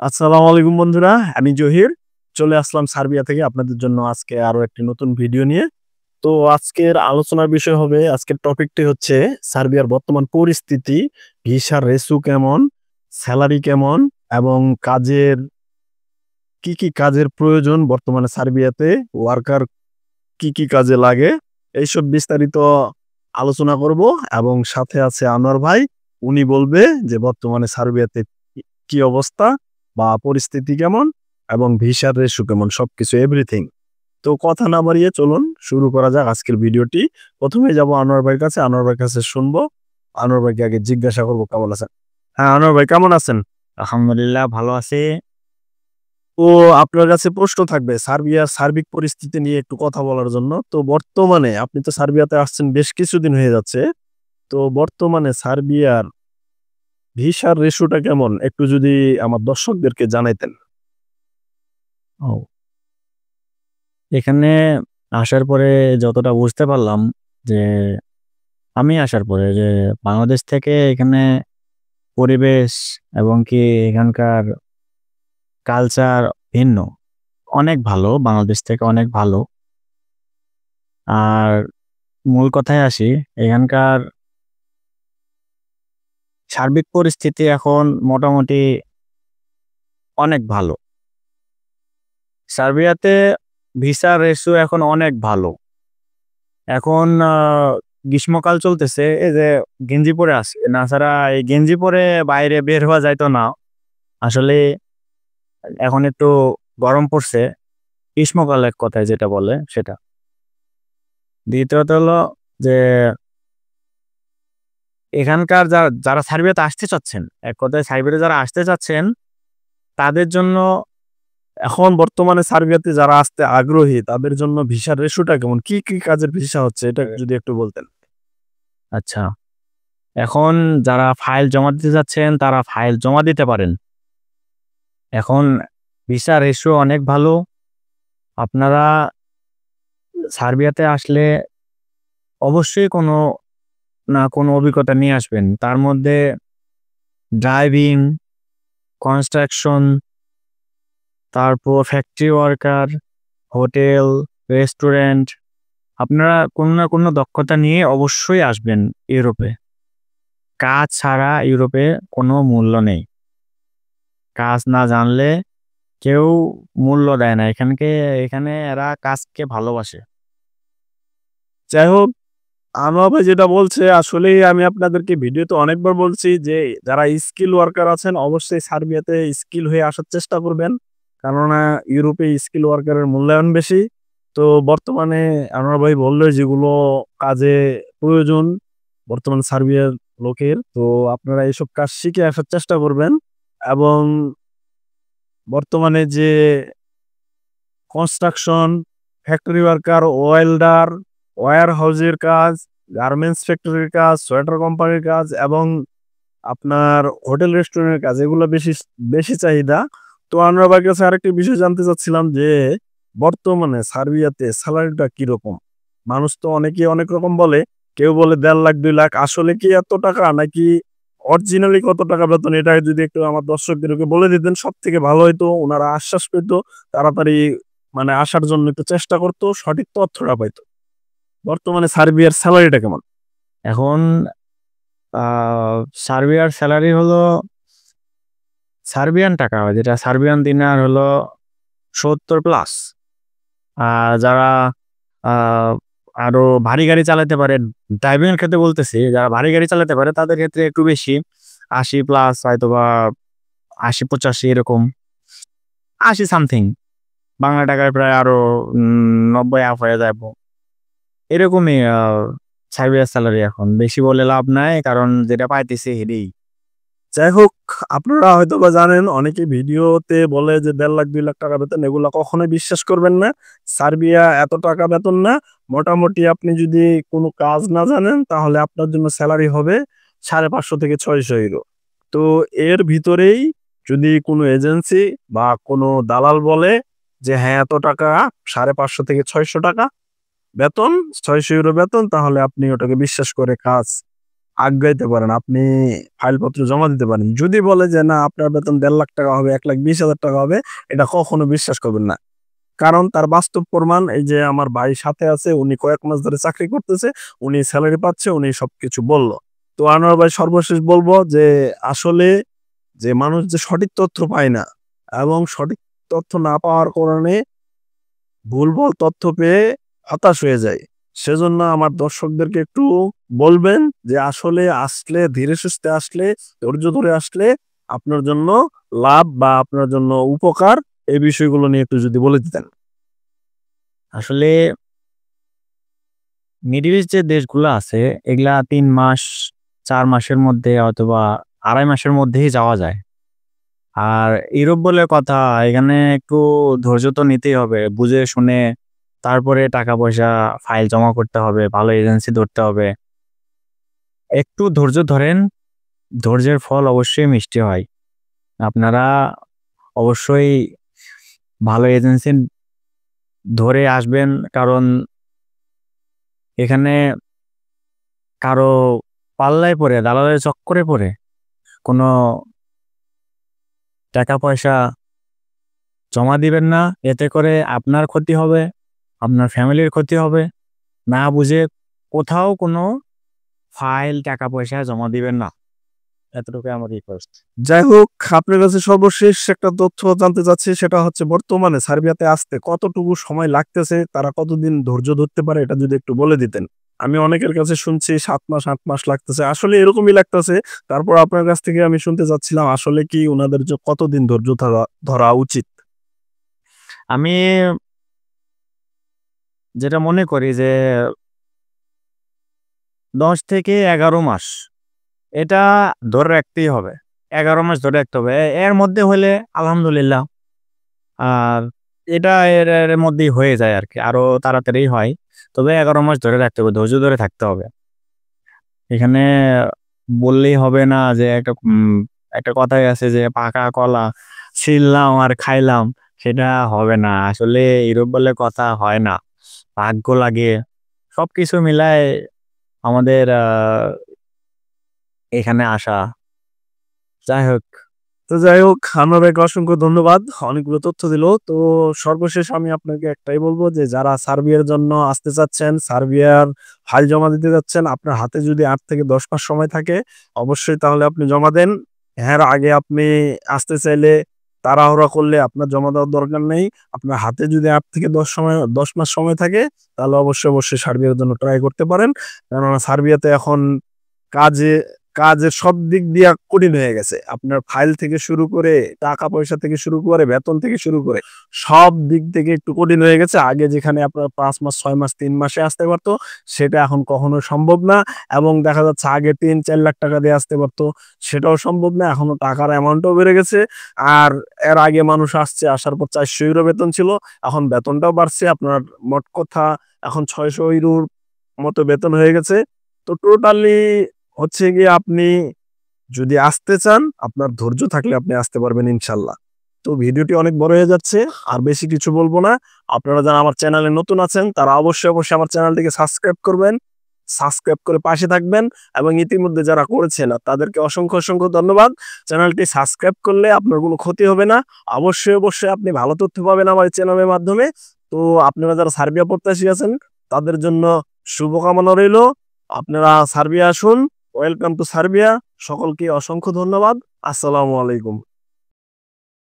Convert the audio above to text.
আসসালামু আলাইকুম বন্ধুরা। আমি জহির। চলে আসলাম সার্বিয়া থেকে আপনাদের জন্য আজকে আরো একটি নতুন ভিডিও নিয়ে। তো আজকের আলোচনার বিষয় হবে, আজকের টপিকটি হচ্ছে সার্বিয়ার বর্তমান পরিস্থিতি, ভিসার রেসু কেমন, সেলারি কেমন এবং কি কাজের প্রয়োজন বর্তমানে সার্বিয়াতে, ওয়ার্কার কি কাজে লাগে, এইসব বিস্তারিত আলোচনা করব। এবং সাথে আছে আনোয়ার ভাই। উনি বলবে যে বর্তমানে সার্বিয়াতে কি অবস্থা বা পরিস্থিতি কেমন এবং ভিসার রেশু কেমন, সবকিছু এভরিথিং। তো কথা না বাড়িয়ে চলুন শুরু করা যাক আজকের ভিডিওটি। প্রথমে যাব আনোয়ার ভাইয়ের কাছে, আনোয়ার ভাইয়ের কাছে শুনবো। আনোয়ার ভাইকে আগে জিজ্ঞাসা করবো কেমন আছেন। হ্যাঁ আনোয়ার ভাই, কেমন আছেন? আলহামদুলিল্লাহ ভালো আছি। তো আপনার কাছে প্রশ্ন থাকবে সার্বিয়ার সার্বিক পরিস্থিতি নিয়ে একটু কথা বলার জন্য। তো বর্তমানে আপনি তো সার্বিয়াতে আসছেন, বেশ কিছুদিন হয়ে যাচ্ছে। তো বর্তমানে সার্বিয়ার ভিসার রেশুটা কেমন, একটু যদি আমার দর্শকদেরকে জানাইতেন। ও এখানে আসার পরে যতটা বুঝতে পারলাম যে আমি আসার পরে যে বাংলাদেশ থেকে এখানে পরিবেশ এবং কি এখানকার কালচার ভিন্ন, অনেক ভালো, বাংলাদেশ থেকে অনেক ভালো। আর মূল কথায় আসি, এখানকার সার্বিক পরিস্থিতি এখন মোটামুটি অনেক ভালো। সার্বিয়াতে ভিসা রেশিও এখন অনেক ভালো। এখন গ্রীষ্মকাল চলতেছে, এই যে গেঞ্জি পরে আছে না, ছাড়া এই গেঞ্জি পরে বাইরে বের হওয়া যাইতো না আসলে। এখন একটু গরম পড়ছে, গ্রীষ্মকাল এক কথায় যেটা বলে সেটা। দ্বিতীয়ত হলো যে এখানকার যারা সার্বিয়াতে আসতে চাচ্ছেন, এক কথায় সার্বিয়াতে যারা আসতে চাচ্ছেন তাদের জন্য এখন বর্তমানে সার্বিয়াতে যারা আসতে আগ্রহী তাদের জন্য ভিসার রেশুটা কেমন, কি কাজের ভিসা হচ্ছে, এটা যদি একটু বলতেন। আচ্ছা, এখন যারা ফাইল জমা দিতে যাচ্ছেন তারা ফাইল জমা দিতে পারেন। এখন ভিসা রেশিও অনেক ভালো। আপনারা সার্বিয়াতে আসলে অবশ্যই কোনো না কোনো অভিজ্ঞতা নিয়ে আসবেন। তার মধ্যে ড্রাইভিং, কনস্ট্রাকশন, তারপর ফ্যাক্টরি ওয়ার্কার, হোটেল, রেস্টুরেন্ট। আপনারা কোনো না কোনো দক্ষতা নিয়ে অবশ্যই আসবেন ইউরোপে। কাজ ছাড়া ইউরোপে কোনো মূল্য নেই। কাজ না জানলে কেউ মূল্য দেয় না। এখানে এরা কাজকে ভালোবাসে। যাই হোক, আনোয়ার ভাই যেটা বলছে আসলেই আমি আপনাদেরকে ভিডিওতে অনেকবার বলছি যে যারা স্কিল ওয়ার্কার আছেন অবশ্যই সার্বিয়াতে স্কিল হয়ে আসার চেষ্টা করবেন, কেননা ইউরোপে স্কিল ওয়ার্কারের মূল্যায়ন বেশি। তো বর্তমানে আনোয়ার ভাই বললো যেগুলো কাজে প্রয়োজন বর্তমান সার্বিয়ার লোকের, তো আপনারা এইসব কাজ শিখে আসার চেষ্টা করবেন। এবং বর্তমানে যে construction, factory worker, welder, wire হাউসের কাজ, গার্মেন্টস ফ্যাক্টরির কাজ, সোয়েটার কোম্পানির কাজ এবং আপনার হোটেল রেস্টুরেন্টের কাজ, এগুলো বেশি বেশি চাহিদা। তো আমরা আপনার কাছে আরেকটি বিষয় জানতে চাচ্ছিলাম যে বর্তমানে সার্বিয়াতে স্যালারিটা কিরকম। মানুষ তো অনেকেই অনেক রকম বলে, কেউ বলে 1.5 লাখ 2 লাখ, আসলে কি এত টাকা নাকি অরিজিনালি কত টাকা বেতন, এটা যদি একটু আমার দর্শকদেরকে বলে দিতেন সব থেকে ভালো হইতো, ওনারা আশ্বাস পেত তাড়াতাড়ি, মানে আসার জন্য একটু চেষ্টা করতো, সঠিক তথ্যটা পাইতো। বর্তমানে সার্বিয়ার স্যালারিটা কেমন? এখন সার্বিয়ার স্যালারি হলো সার্বিয়ান টাকা, যেটা সার্বিয়ান দিনার হলো 70+। আর যারা আহ, আরো ভারী গাড়ি চালাতে পারে, ড্রাইভিং এর ক্ষেত্রে বলতেছি, যারা ভারী গাড়ি চালাতে পারে তাদের ক্ষেত্রে একটু বেশি, 80+, হয়তো বা 80-85 এরকম, 80 সামথিং, বাংলা টাকায় প্রায় আরো 90 আপ হয়ে যাবো এরকমই। সার্বিয়ার স্যালারি এখন বেশি বলে লাভ নাই, কারণ যেটা পাইতেছে হেডেই। যাই হোক, আপনারা হয়তো বা জানেন অনেকে ভিডিওতে বলে যে 1.5 লাখ 2 লাখ টাকা বেতন, এগুলা কখনোই বিশ্বাস করবেন না। সার্বিয়া এত টাকা বেতন না। মোটামুটি আপনি যদি কোনো কাজ না জানেন তাহলে আপনার জন্য স্যালারি হবে 550 থেকে 600 ইউরো। তো এর ভিতরেই যদি কোনো এজেন্সি বা কোনো দালাল বলে যে হ্যাঁ এত টাকা, 550 থেকে 600 টাকা বেতন, 600 ইউরো বেতন, তাহলে আপনি ওটাকে বিশ্বাস করে কাজ আগাইতে পারেন, আপনি ফাইলপত্র জমা দিতে পারেন। যদি বলে যে না আপনার বেতন ১.৫ লাখ টাকা হবে, ১,২০,০০০ টাকা হবে, এটা কখনো বিশ্বাস করবেন না। কারণ তার বাস্তব প্রমাণ এই যে আমার ভাই সাথে আছে, উনি কয়েক মাস ধরে চাকরি করতেছে, উনি সেলারি পাচ্ছে, উনি সবকিছু বলল। তো আনোয়ার ভাই সর্বশেষ বলব যে আসলে যে মানুষ যে সঠিক তথ্য পায় না এবং সঠিক তথ্য না পাওয়ার কারণে ভুলভাল তথ্য পেয়ে হতাশ হয়ে যায়। সেজন্য আমার দর্শকদেরকে একটু বলবেন যে আসলে আসলে ধীরে সুস্থে আসলে, ধৈর্য ধরে আসলে আপনার জন্য লাভ বা আপনার জন্য উপকার, এই বিষয়গুলো নিয়ে একটু যদি বলে দিতেন। আসলে মিডল ইস্ট যে দেশগুলো আছে এগুলা ৩ মাস ৪ মাসের মধ্যে অথবা ২.৫ মাসের মধ্যেই যাওয়া যায়। আর ইউরোপ বলে কথা, এখানে একটু ধৈর্য তো নিতেই হবে। বুঝে শুনে তারপরে টাকা পয়সা ফাইল জমা করতে হবে, ভালো এজেন্সি ধরতে হবে। একটু ধৈর্য ধরেন, ধৈর্যের ফল অবশ্যই মিষ্টি হয়। আপনারা অবশ্যই ভালো এজেন্সি ধরে আসবেন, কারণ এখানে কারো পাল্লায় পড়ে, দালালের চক্করে পড়ে কোনো টাকা পয়সা জমা দিবেন না। এতে করে আপনার ক্ষতি হবে, আপনার ফ্যামিলির ক্ষতি হবে। না বুঝে কোথাও কোনো ফাইল টাকা পয়সা জমা দিবেন না। এতটুকুই আমার রিকোয়েস্ট। যাই হোক, আপনার কাছে সর্বশেষ একটা তথ্য জানতে চাচ্ছি, সেটা হচ্ছে বর্তমানে সার্বিয়াতে আসতে কতটুকু সময় লাগতেছে, তারা কতদিন ধৈর্য ধরতে পারে, এটা যদি একটু বলে দিতেন। আমি অনেকের কাছে শুনছি ৭ মাস ৮ মাস লাগতেছে, আসলে এরকমই লাগতেছে। তারপর আপনার কাছ থেকে আমি শুনতে চাচ্ছিলাম আসলে কি উনাদের যে কতদিন ধৈর্য ধরা ধরা উচিত? আমি যেটা মনে করি যে ১০ থেকে ১১ মাস এটা ধরে রাখতেই হবে। ১১ মাস ধরে রাখতে হবে। এর মধ্যে হলে আলহামদুলিল্লাহ। আর এটা এর মধ্যেই হয়ে যায় আরকি। আরো তাড়াতাড়ি হয়। তবে ১১ মাস ধরে রাখতে হবে। ধৈর্য ধরে থাকতে হবে। এখানে বললেই হবে না যে একটা কথাই আছে যে পাকা কলা ছিললাম আর খাইলাম, সেটা হবে না। আসলে ইউরোপ বলে কথা হয় না। ভাগ্য লাগে। সবকিছু মিলায় আমাদের এখানে আসা। যাই হোক, যাই হোক, আনোয়ার ভাইকে অসংখ্য ধন্যবাদ। অনেকগুলো তথ্য দিল। তো সর্বশেষ আমি আপনাকে একটাই বলব যে যারা সার্বিয়ার জন্য আসতে চাচ্ছেন, সার্বিয়ার ফাইল জমা দিতে যাচ্ছেন, আপনার হাতে যদি ৮ থেকে ১০ মাস সময় থাকে, অবশ্যই তাহলে আপনি জমা দেন। এর আগে আপনি আসতে চাইলে তাড়াহুড়া করলে আপনার জমা দেওয়ার দরকার নেই। আপনার হাতে যদি ৮ থেকে ১০ মাস সময় থাকে, তাহলে অবশ্যই সার্বিয়ার জন্য ট্রাই করতে পারেন। কেননা সার্বিয়াতে এখন কাজে কাজের সব দিক দিয়া কঠিন হয়ে গেছে। আপনার ফাইল থেকে শুরু করে, টাকা পয়সা থেকে শুরু করে, বেতন থেকে শুরু করে সব দিক থেকে একটু কঠিন হয়ে গেছে। আগে যেখানে আপনার ৫ মাস, ৬ মাস, ৩ মাসে আসতে পারত, সেটা এখন কখনো সম্ভব না। এবং দেখা যাচ্ছে আগে ৩-৪ লাখ টাকা দিয়ে আসতে পারত, সেটাও সম্ভব না। এখনো টাকার অ্যামাউন্টও বেড়ে গেছে। আর এর আগে মানুষ আসছে, আসার পর ৪০০ ইউরো বেতন ছিল। এখন বেতনটাও বাড়ছে। আপনার মোট কথা এখন ৬০০ ইউরোর মতো বেতন হয়ে গেছে। তো টোটালি হচ্ছে গিয়ে আপনি যদি আসতে চান, আপনার ধৈর্য থাকলে আপনি আসতে পারবেন ইনশাল্লাহ। তো ভিডিওটি অনেক বড় হয়ে যাচ্ছে, আর বেশি কিছু বলবো না। আপনারা যারা আমার চ্যানেলে নতুন আছেন তারা অবশ্যই আমার চ্যানেলটিকে সাবস্ক্রাইব করবেন, সাবস্ক্রাইব করে পাশে থাকবেন। এবং ইতিমধ্যে যারা করেছেন তাদেরকে অসংখ্য ধন্যবাদ। চ্যানেলটি সাবস্ক্রাইব করলে আপনার কোনো ক্ষতি হবে না। অবশ্যই আপনি ভালো তথ্য পাবেন আমার চ্যানেলের মাধ্যমে। তো আপনারা যারা সার্বিয়া প্রত্যাশী আছেন তাদের জন্য শুভকামনা রইল। আপনারা সার্বিয়া আসুন। Welcome to Serbia. সকলকে অসংখ্য ধন্যবাদ। আসসালামু আলাইকুম।